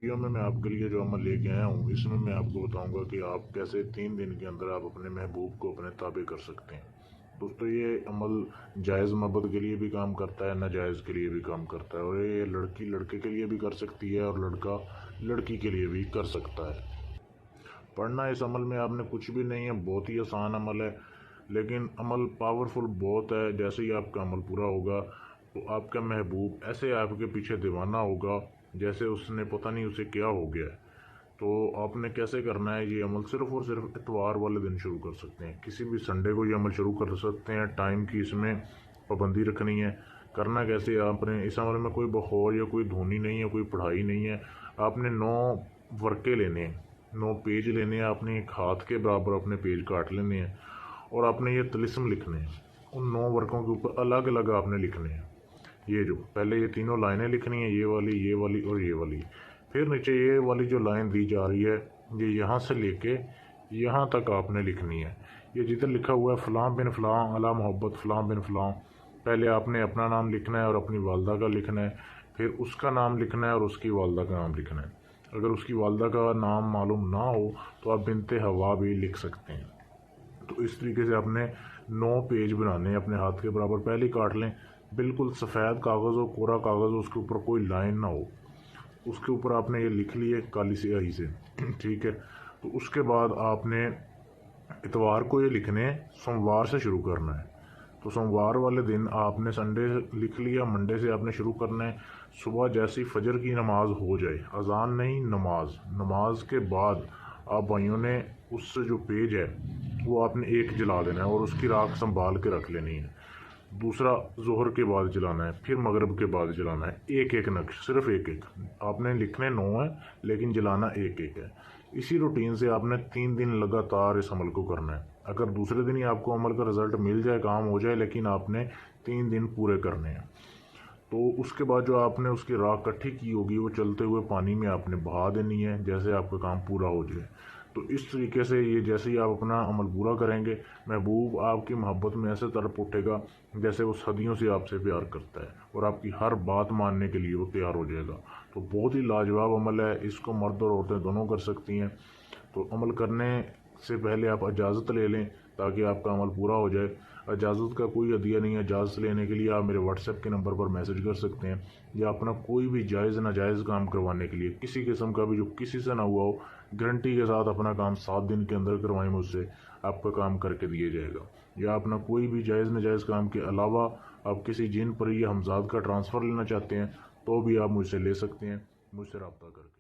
Video में मैं आपके लिए जो अमल लेके आया हूँ, इसमें मैं आपको बताऊंगा कि आप कैसे 3 दिन के अंदर आप अपने महबूब को अपने ताबे कर सकते हैं। दोस्तों, ये अमल जायज़ मोहब्बत के लिए भी काम करता है, नाजायज़ के लिए भी काम करता है, और ये लड़की लड़के के लिए भी कर सकती है और लड़का लड़की के लिए भी कर सकता है। पढ़ना इस अमल में आपने कुछ भी नहीं है, बहुत ही आसान अमल है, लेकिन अमल पावरफुल बहुत है। जैसे ही आपका अमल पूरा होगा तो आपका महबूब ऐसे आपके पीछे दीवाना होगा जैसे उसने पता नहीं उसे क्या हो गया है। तो आपने कैसे करना है ये अमल, सिर्फ़ और सिर्फ इतवार वाले दिन शुरू कर सकते हैं। किसी भी संडे को ये अमल शुरू कर सकते हैं। टाइम की इसमें पाबंदी रखनी है। करना कैसे, आपने इस अमल में कोई बखौर या कोई धुनी नहीं है, कोई पढ़ाई नहीं है। आपने 9 वर्के लेने हैं, 9 पेज लेने हैं। आपने एक हाथ के बराबर अपने पेज काट लेने हैं और आपने ये तिलिस्म लिखने हैं। उन 9 वर्कों के ऊपर अलग अलग आपने लिखने हैं। ये जो पहले ये तीनों लाइनें लिखनी है, ये वाली और ये वाली। फिर नीचे ये वाली जो लाइन दी जा रही है, ये यहाँ से लेके यहाँ तक आपने लिखनी है। ये जिधर लिखा हुआ है फ़लाँ बिन फ़लाँ अला मोहब्बत फ़लाँ बिन फ़लाँ, पहले आपने अपना नाम लिखना है और अपनी वालदा का लिखना है। फिर उसका नाम लिखना है और उसकी वालदा का नाम लिखना है। अगर उसकी वालदा का नाम मालूम ना हो तो आप बिनते हवा भी लिख सकते हैं। तो इस तरीके से आपने 9 पेज बनाने हैं, अपने हाथ के बराबर पहले ही काट लें। बिल्कुल सफ़ेद कागज़ हो, कोरा कागज़ हो, उसके ऊपर कोई लाइन ना हो, उसके ऊपर आपने ये लिख लिए काली स्याही से। ठीक है। तो उसके बाद आपने इतवार को ये लिखने हैं, सोमवार से शुरू करना है। तो सोमवार वाले दिन आपने संडे लिख लिया, मंडे से आपने शुरू करना है। सुबह जैसी फजर की नमाज हो जाए, अजान नहीं नमाज, नमाज के बाद आप भाइयों ने उससे जो पेज है वो आपने एक जला देना है और उसकी राख संभाल के रख लेनी है। दूसरा जोहर के बाद जलाना है, फिर मगरिब के बाद जलाना है। एक एक नक्श, सिर्फ एक एक आपने लिखने 9 है, लेकिन जलाना एक एक है। इसी रूटीन से आपने 3 दिन लगातार इस अमल को करना है। अगर दूसरे दिन ही आपको अमल का रिज़ल्ट मिल जाए, काम हो जाए, लेकिन आपने 3 दिन पूरे करने हैं। तो उसके बाद जो आपने उसकी राख इकट्ठी की होगी वो चलते हुए पानी में आपने बहा देनी है, जैसे आपका काम पूरा हो जाए। तो इस तरीके से ये जैसे ही आप अपना अमल पूरा करेंगे, महबूब आपकी मोहब्बत में ऐसे तड़प उठेगा जैसे वो सदियों से आपसे प्यार करता है और आपकी हर बात मानने के लिए वो तैयार हो जाएगा। तो बहुत ही लाजवाब अमल है, इसको मर्द और औरतें दोनों कर सकती हैं। तो अमल करने से पहले आप इजाज़त ले लें ताकि आपका अमल पूरा हो जाए। इजाज़त का कोई हदिया नहीं है। इजाज़त लेने के लिए आप मेरे व्हाट्सएप के नंबर पर मैसेज कर सकते हैं, या अपना कोई भी जायज़ नाजायज़ काम करवाने के लिए किसी किस्म का भी जो किसी से ना हुआ हो, गारंटी के साथ अपना काम 7 दिन के अंदर करवाएं मुझसे, आपका काम करके दिया जाएगा। या अपना कोई भी जायज़ नाजायज़ काम के अलावा आप किसी जिन परी या हमजाद का ट्रांसफ़र लेना चाहते हैं तो भी आप मुझसे ले सकते हैं, मुझसे रब्ता करके।